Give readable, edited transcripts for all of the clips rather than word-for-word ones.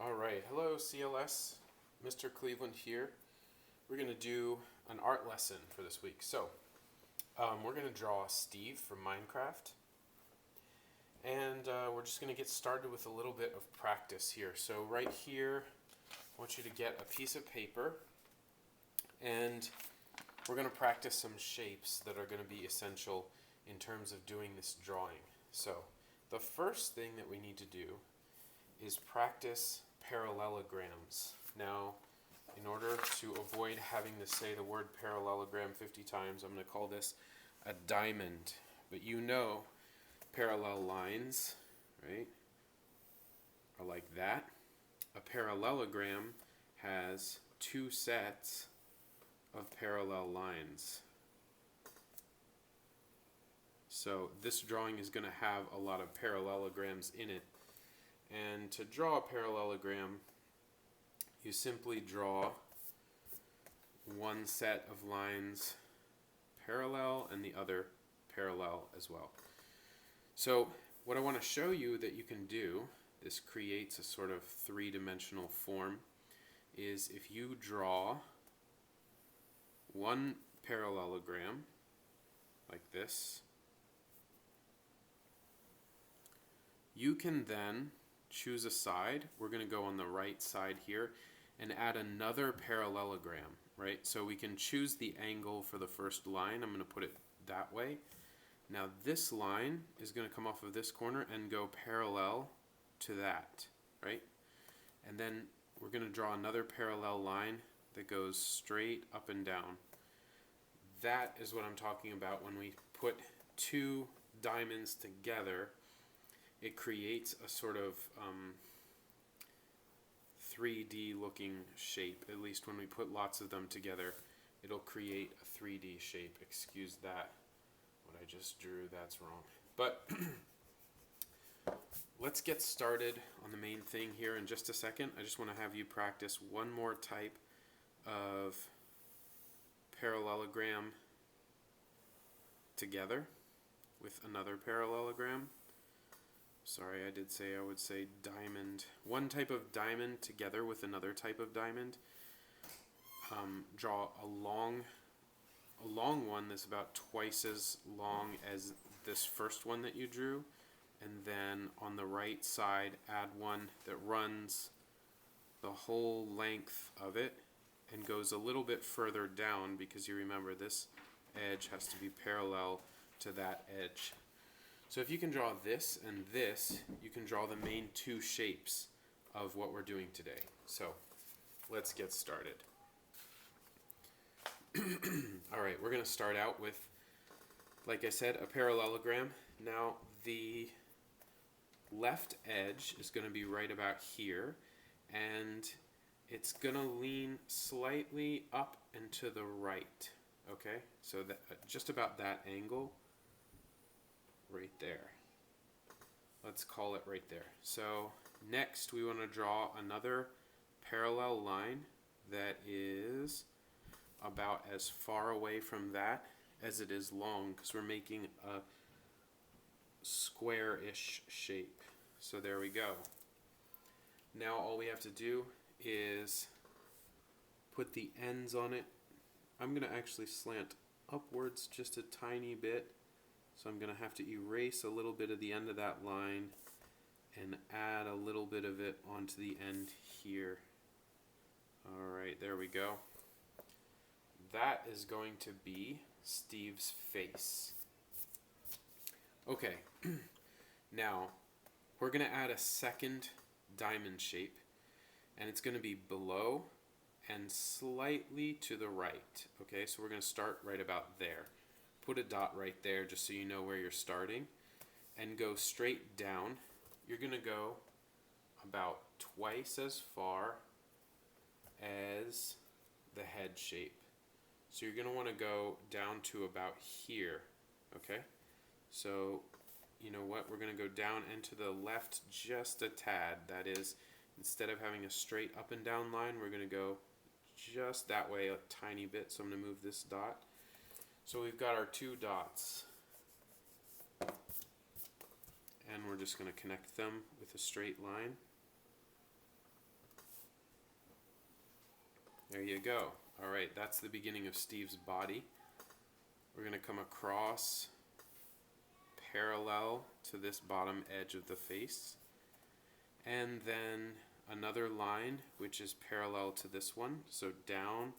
Alright, hello CLS, Mr. Cleveland here. We're going to do an art lesson for this week. We're going to draw Steve from Minecraft. And we're just going to get started with a little bit of practice here. So right here, I want you to get a piece of paper. And we're going to practice some shapes that are going to be essential in terms of doing this drawing. So the first thing that we need to do is practice parallelograms. Now, in order to avoid having to say the word parallelogram 50 times, I'm going to call this a diamond. But you know parallel lines, right, are like that. A parallelogram has two sets of parallel lines. So this drawing is going to have a lot of parallelograms in it. And to draw a parallelogram, you simply draw one set of lines parallel and the other parallel as well. So what I want to show you that you can do, this creates a sort of three-dimensional form, is if you draw one parallelogram like this, you can then choose a side. We're going to go on the right side here and add another parallelogram, right? So we can choose the angle for the first line. I'm going to put it that way. Now this line is going to come off of this corner and go parallel to that, right? And then we're going to draw another parallel line that goes straight up and down. That is what I'm talking about when we put two diamonds together. It creates a sort of 3D looking shape. At least when we put lots of them together, it'll create a 3D shape. Excuse that. What I just drew, that's wrong. But let's get started on the main thing here in just a second. I just want to have you practice one more type of parallelogram together with another parallelogram. Sorry, I did say I would say diamond. One type of diamond together with another type of diamond. Draw a long one that's about twice as long as this first one that you drew. And then on the right side, add one that runs the whole length of it and goes a little bit further down, because you remember this edge has to be parallel to that edge. So if you can draw this and this, you can draw the main two shapes of what we're doing today. So let's get started. Alright, we're going to start out with, like I said, a parallelogram. Now the left edge is going to be right about here, and it's going to lean slightly up and to the right. Okay, so that, just about that angle. Right there. Let's call it right there. So next we want to draw another parallel line that is about as far away from that as it is long, because we're making a square-ish shape. So there we go. Now all we have to do is put the ends on it. I'm going to actually slant upwards just a tiny bit. So I'm going to have to erase a little bit of the end of that line and add a little bit of it onto the end here. Alright, there we go. That is going to be Steve's face. Okay, now we're going to add a second diamond shape, and it's going to be below and slightly to the right. Okay, so we're going to start right about there. Put a dot right there just so you know where you're starting, and go straight down. You're going to go about twice as far as the head shape. So you're going to want to go down to about here. Okay? So you know what? We're going to go down and to the left just a tad. That is, instead of having a straight up and down line, we're going to go just that way a tiny bit. So I'm going to move this dot. So we've got our two dots, and we're just going to connect them with a straight line. There you go. All right, that's the beginning of Steve's body. We're going to come across parallel to this bottom edge of the face, and then another line which is parallel to this one, so down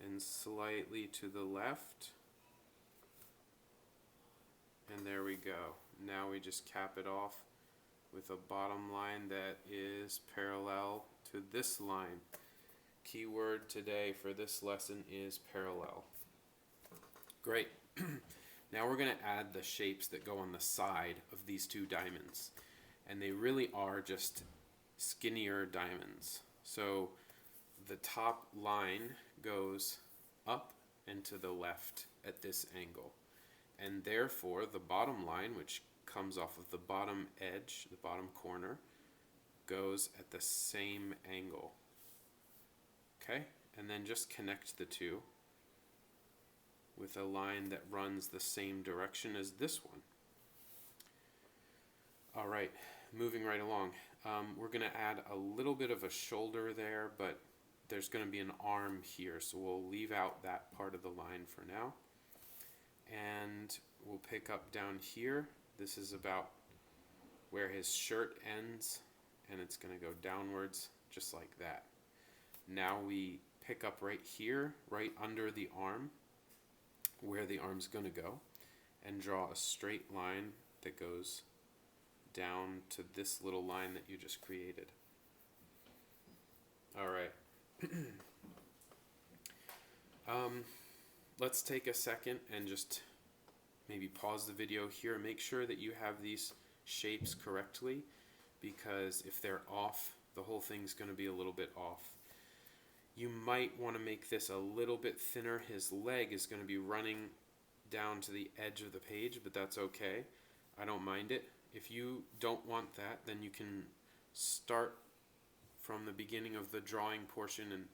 and slightly to the left, and there we go. Now we just cap it off with a bottom line that is parallel to this line. Keyword today for this lesson is parallel. Great. Now we're going to add the shapes that go on the side of these two diamonds. And they really are just skinnier diamonds. So the top line goes up and to the left at this angle. And therefore the bottom line, which comes off of the bottom edge, the bottom corner, goes at the same angle. Okay? And then just connect the two with a line that runs the same direction as this one. All right, moving right along. We're going to add a little bit of a shoulder there, but there's going to be an arm here, so we'll leave out that part of the line for now. And we'll pick up down here. This is about where his shirt ends, and it's going to go downwards just like that. Now we pick up right here, right under the arm, where the arm's going to go, and draw a straight line that goes down to this little line that you just created. All right. Let's take a second and just maybe pause the video here. Make sure that you have these shapes correctly, because if they're off, the whole thing's going to be a little bit off. You might want to make this a little bit thinner. His leg is going to be running down to the edge of the page, but that's okay. I don't mind it. If you don't want that, then you can start from the beginning of the drawing portion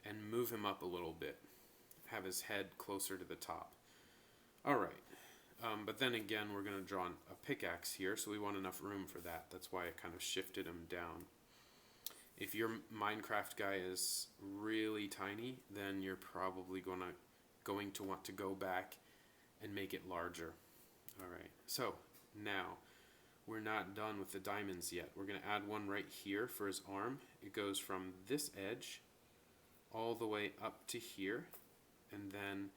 and move him up a little bit. Have his head closer to the top. All right. But then again, we're going to draw a pickaxe here, so we want enough room for that. That's why I kind of shifted him down. If your Minecraft guy is really tiny, then you're probably going to want to go back and make it larger. All right, so now we're not done with the diamonds yet. We're going to add one right here for his arm. It goes from this edge all the way up to here, and then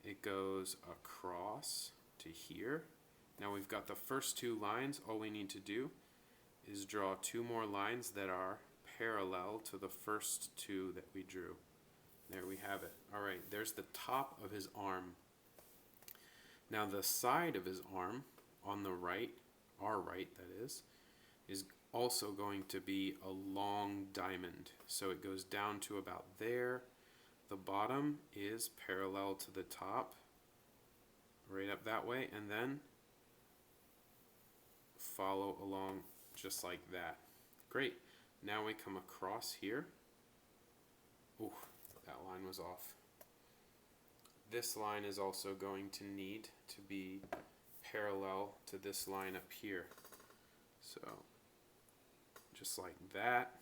it goes across to here. Now we've got the first two lines. All we need to do is draw two more lines that are parallel to the first two that we drew. There we have it. All right, there's the top of his arm. Now the side of his arm on the right, our right that is also going to be a long diamond. So it goes down to about there. The bottom is parallel to the top, right up that way, and then follow along just like that. Great. Now we come across here. Ooh, that line was off. This line is also going to need to be parallel to this line up here. So just like that.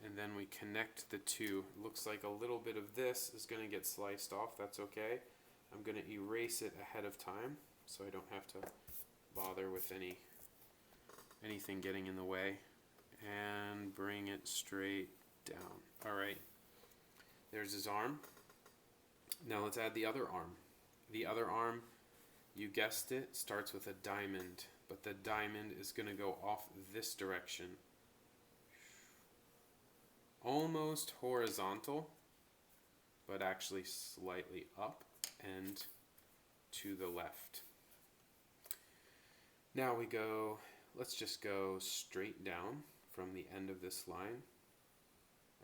And then we connect the two. It looks like a little bit of this is going to get sliced off. That's okay. I'm going to erase it ahead of time so I don't have to bother with anything getting in the way. And bring it straight down. All right, there's his arm. Now let's add the other arm. The other arm, you guessed it, starts with a diamond, but the diamond is going to go off this direction. Almost horizontal, but actually slightly up and to the left. Now we go, let's just go straight down from the end of this line,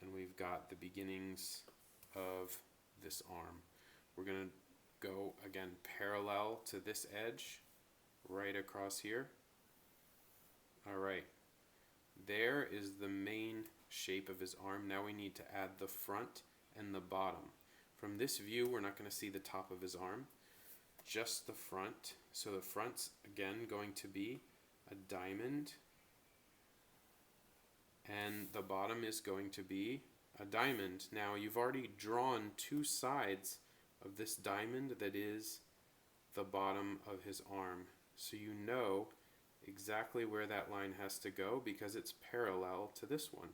and we've got the beginnings of this arm. We're going to go again parallel to this edge right across here. All right, there is the main shape of his arm. Now we need to add the front and the bottom. From this view, we're not going to see the top of his arm, just the front. So the front's again going to be a diamond, and the bottom is going to be a diamond. Now you've already drawn two sides of this diamond that is the bottom of his arm. So you know exactly where that line has to go because it's parallel to this one.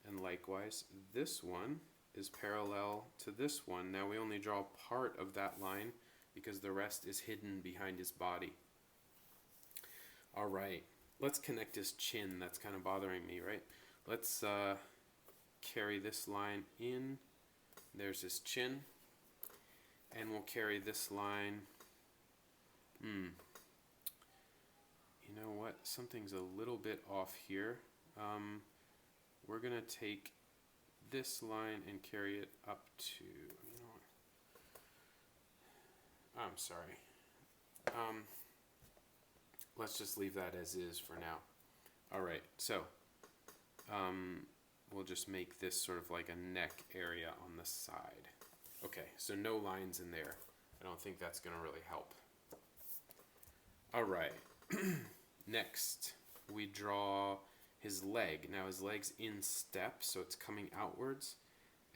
And likewise, this one is parallel to this one. Now we only draw part of that line because the rest is hidden behind his body. All right, let's connect his chin. That's kind of bothering me, right? Let's carry this line in. There's his chin. And we'll carry this line. You know what? Something's a little bit off here. We're going to take this line and carry it up to, you know what? I'm sorry. Let's just leave that as is for now. All right, so we'll just make this sort of like a neck area on the side. Okay, so no lines in there. I don't think that's going to really help. All right, next we draw his leg. Now his leg's in step, so it's coming outwards.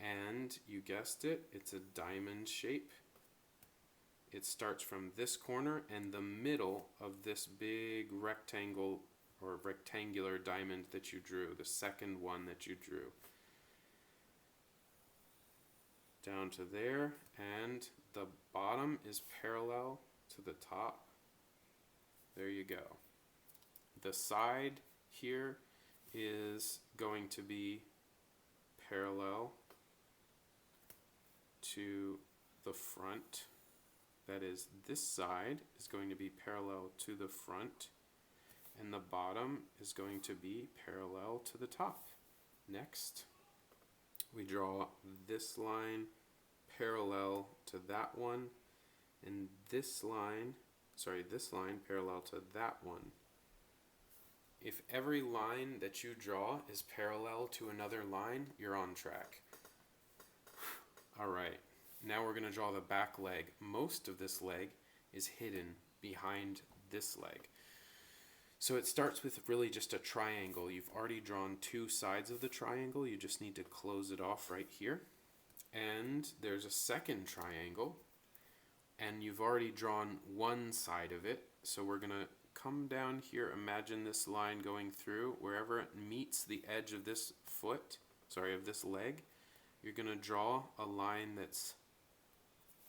And you guessed it, it's a diamond shape. It starts from this corner and the middle of this big rectangle or rectangular diamond that you drew, the second one that you drew. Down to there, and the bottom is parallel to the top. There you go. The side here is going to be parallel to the front. That is, this side is going to be parallel to the front, and the bottom is going to be parallel to the top. Next, we draw this line parallel to that one, and this line parallel to that one. If every line that you draw is parallel to another line, you're on track. All right, now we're going to draw the back leg. Most of this leg is hidden behind this leg. So it starts with really just a triangle. You've already drawn two sides of the triangle. You just need to close it off right here. And there's a second triangle, and you've already drawn one side of it. So we're going to come down here, imagine this line going through. Wherever it meets the edge of this of this leg, you're going to draw a line that's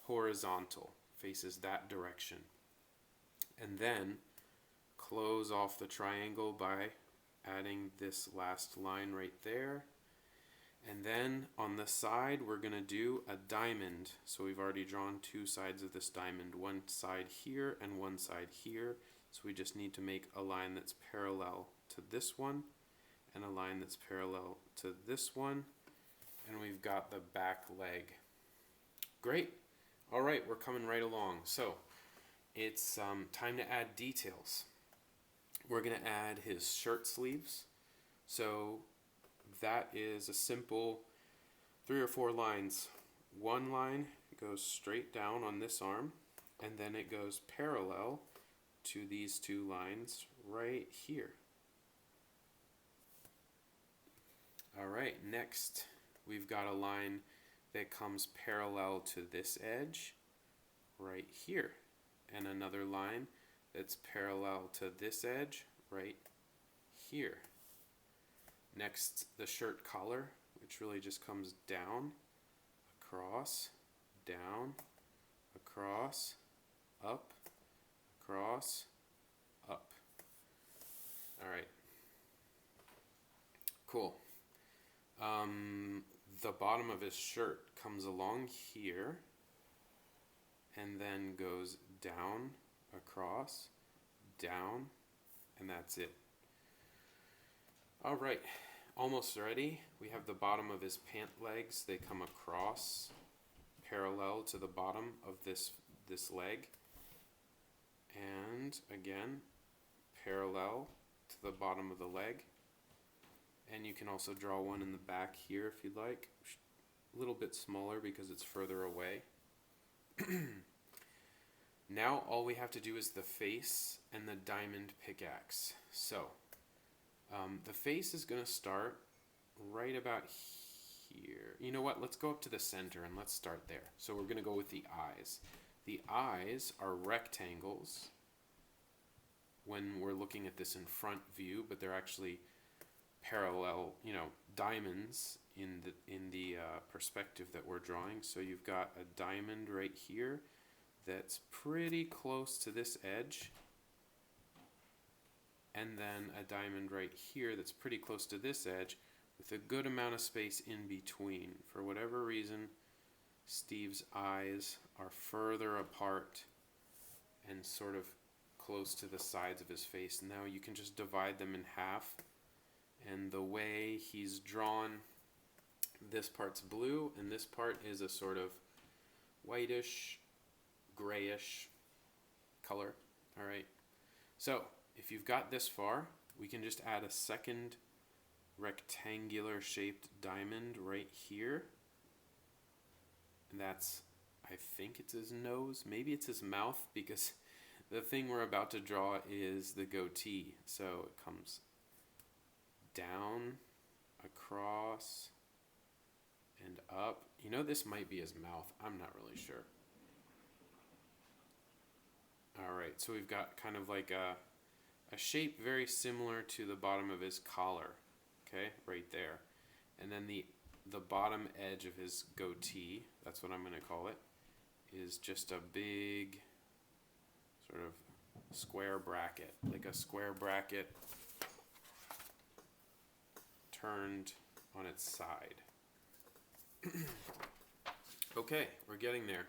horizontal, faces that direction. And then close off the triangle by adding this last line right there. And then on the side, we're going to do a diamond. So we've already drawn two sides of this diamond, one side here and one side here. So we just need to make a line that's parallel to this one and a line that's parallel to this one. And we've got the back leg. Great. All right, we're coming right along. So it's time to add details. We're going to add his shirt sleeves. So that is a simple 3 or 4 lines. One line goes straight down on this arm, and then it goes parallel to these two lines right here. All right, next we've got a line that comes parallel to this edge right here, and another line that's parallel to this edge right here. Next, the shirt collar, which really just comes down, across, down, across, up, across, up. All right. Cool. The bottom of his shirt comes along here and then goes down, across, down, and that's it. All right, almost ready. We have the bottom of his pant legs. They come across parallel to the bottom of this leg. And again, parallel to the bottom of the leg. And you can also draw one in the back here if you'd like. A little bit smaller because it's further away. Now all we have to do is the face and the diamond pickaxe. So the face is going to start right about here. You know what? Let's go up to the center and let's start there. So we're going to go with the eyes. The eyes are rectangles when we're looking at this in front view, but they're actually parallel, diamonds in the perspective that we're drawing. So you've got a diamond right here that's pretty close to this edge, and then a diamond right here that's pretty close to this edge with a good amount of space in between. For whatever reason, Steve's eyes are further apart and sort of close to the sides of his face. Now you can just divide them in half, and the way he's drawn, this part's blue and this part is a sort of whitish, grayish color. All right, so if you've got this far, we can just add a second rectangular shaped diamond right here. And that's, I think it's his nose, maybe it's his mouth, because the thing we're about to draw is the goatee. So it comes down, across, and up. This might be his mouth. I'm not really sure. Alright, so we've got kind of like a shape very similar to the bottom of his collar. Okay, right there. And then the bottom edge of his goatee, that's what I'm going to call it, is just a big sort of square bracket, like a square bracket turned on its side. Okay, we're getting there.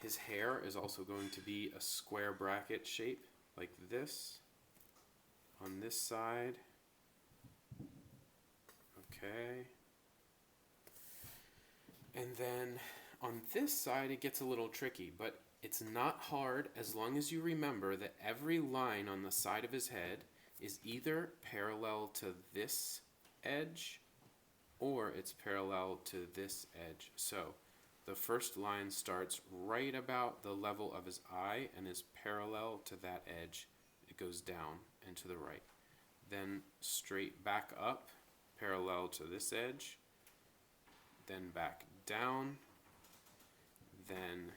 His hair is also going to be a square bracket shape, like this, on this side. Okay. And then on this side it gets a little tricky, but it's not hard as long as you remember that every line on the side of his head is either parallel to this edge or it's parallel to this edge. So the first line starts right about the level of his eye and is parallel to that edge. It goes down and to the right. Then straight back up, parallel to this edge. Then back down. Then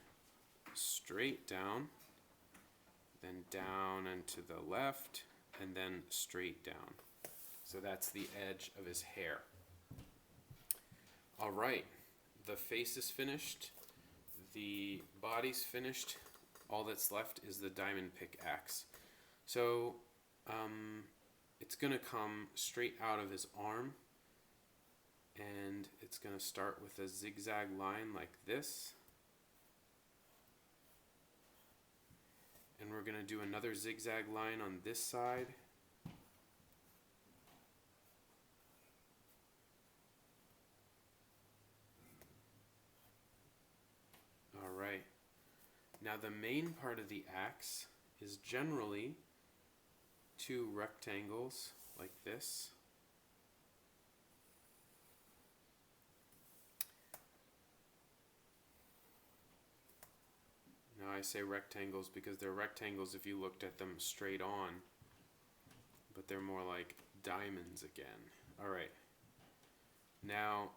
straight down. Then down and to the left. And then straight down. So that's the edge of his hair. All right, the face is finished, the body's finished, all that's left is the diamond pickaxe. So it's going to come straight out of his arm, and it's going to start with a zigzag line like this. And we're going to do another zigzag line on this side. Alright, now the main part of the axe is generally two rectangles like this. Now I say rectangles because they're rectangles if you looked at them straight on, but they're more like diamonds again. Alright, now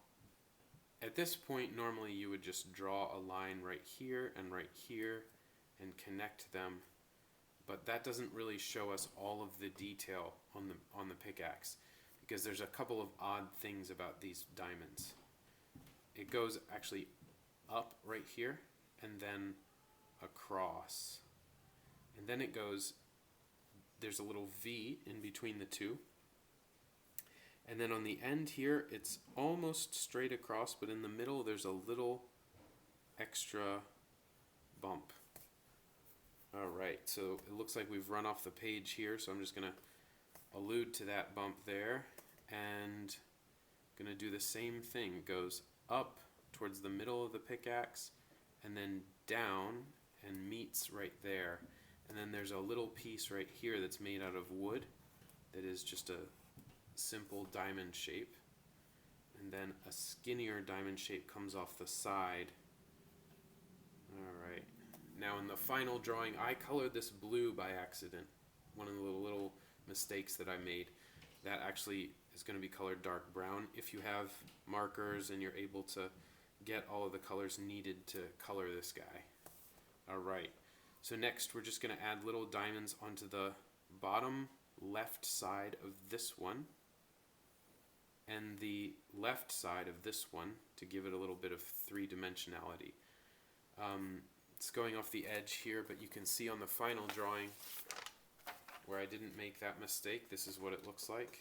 at this point, normally you would just draw a line right here and connect them, but that doesn't really show us all of the detail on the pickaxe because there's a couple of odd things about these diamonds. It goes actually up right here and then across, and then it goes, there's a little V in between the two. And then on the end here, it's almost straight across, but in the middle, there's a little extra bump. All right, so it looks like we've run off the page here, so I'm just going to allude to that bump there. And I'm going to do the same thing. It goes up towards the middle of the pickaxe, and then down and meets right there. And then there's a little piece right here that's made out of wood that is just a simple diamond shape, and then a skinnier diamond shape comes off the side. Alright, now in the final drawing I colored this blue by accident, one of the little mistakes that I made. That actually is going to be colored dark brown if you have markers and you're able to get all of the colors needed to color this guy. Alright, so next we're just going to add little diamonds onto the bottom left side of this one and the left side of this one to give it a little bit of three-dimensionality. It's going off the edge here, but you can see on the final drawing where I didn't make that mistake. This is what it looks like.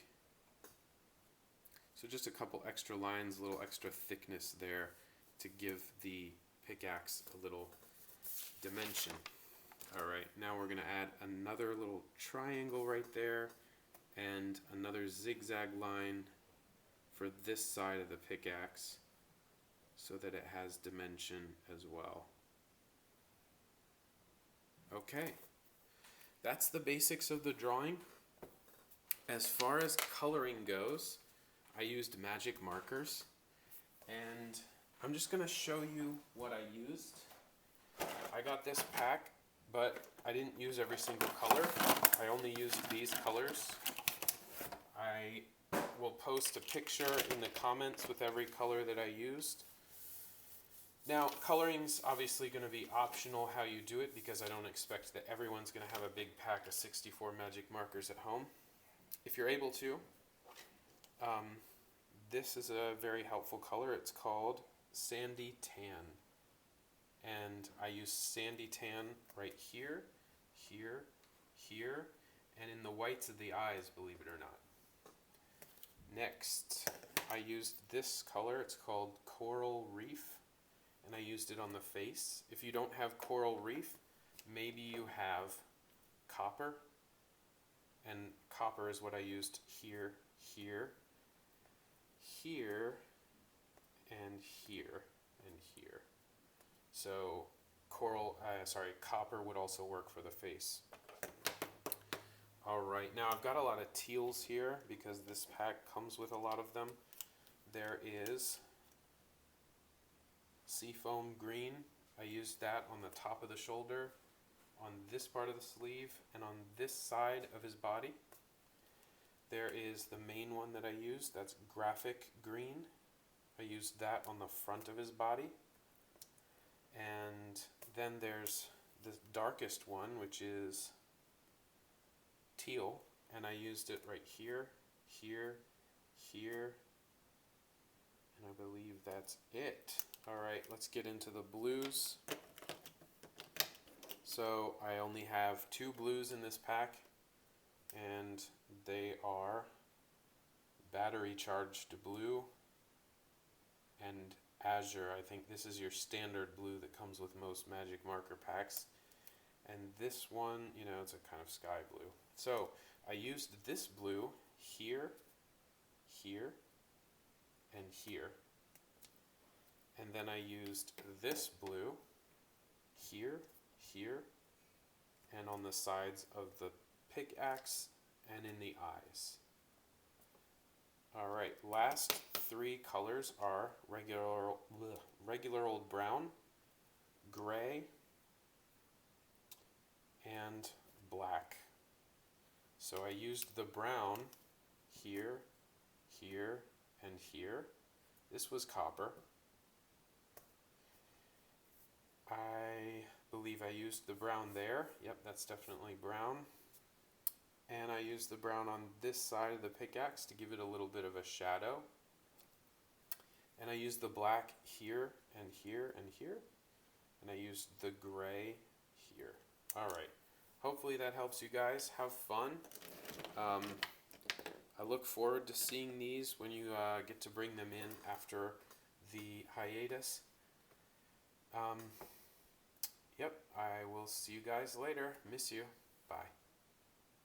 So just a couple extra lines, a little extra thickness there to give the pickaxe a little dimension. Alright, now we're going to add another little triangle right there and another zigzag line for this side of the pickaxe so that it has dimension as well. Okay, that's the basics of the drawing. As far as coloring goes, I used magic markers, and I'm just going to show you what I used. I got this pack, but I didn't use every single color. I only used these colors. I will post a picture in the comments with every color that I used. Now, coloring's obviously going to be optional how you do it because I don't expect that everyone's going to have a big pack of 64 magic markers at home. If you're able to, this is a very helpful color. It's called Sandy Tan. And I use Sandy Tan right here, here, here, and in the whites of the eyes, believe it or not. Next, I used this color. It's called Coral Reef, and I used it on the face. If you don't have Coral Reef, maybe you have copper, and copper is what I used here, here, here, and here, and here. So copper would also work for the face. Alright, now I've got a lot of teals here because this pack comes with a lot of them. There is Seafoam Green. I used that on the top of the shoulder, on this part of the sleeve, and on this side of his body. There is the main one that I used, that's Graphic Green. I used that on the front of his body. And then there's the darkest one, which is teal, and I used it right here, here, here, and I believe that's it. Alright, let's get into the blues. So I only have 2 blues in this pack, and they are battery charged blue and azure. I think this is your standard blue that comes with most magic marker packs. And this one, you know, it's a kind of sky blue. So I used this blue here, here, and here. And then I used this blue here, here, and on the sides of the pickaxe and in the eyes. Alright, last 3 colors are regular old brown, gray, and black. So I used the brown here, here, and here. This was copper. I believe I used the brown there. Yep, that's definitely brown. And I used the brown on this side of the pickaxe to give it a little bit of a shadow. And I used the black here and here and here. And I used the gray here. Alright, hopefully that helps you guys. Have fun. I look forward to seeing these when you get to bring them in after the hiatus. Yep, I will see you guys later. Miss you. Bye.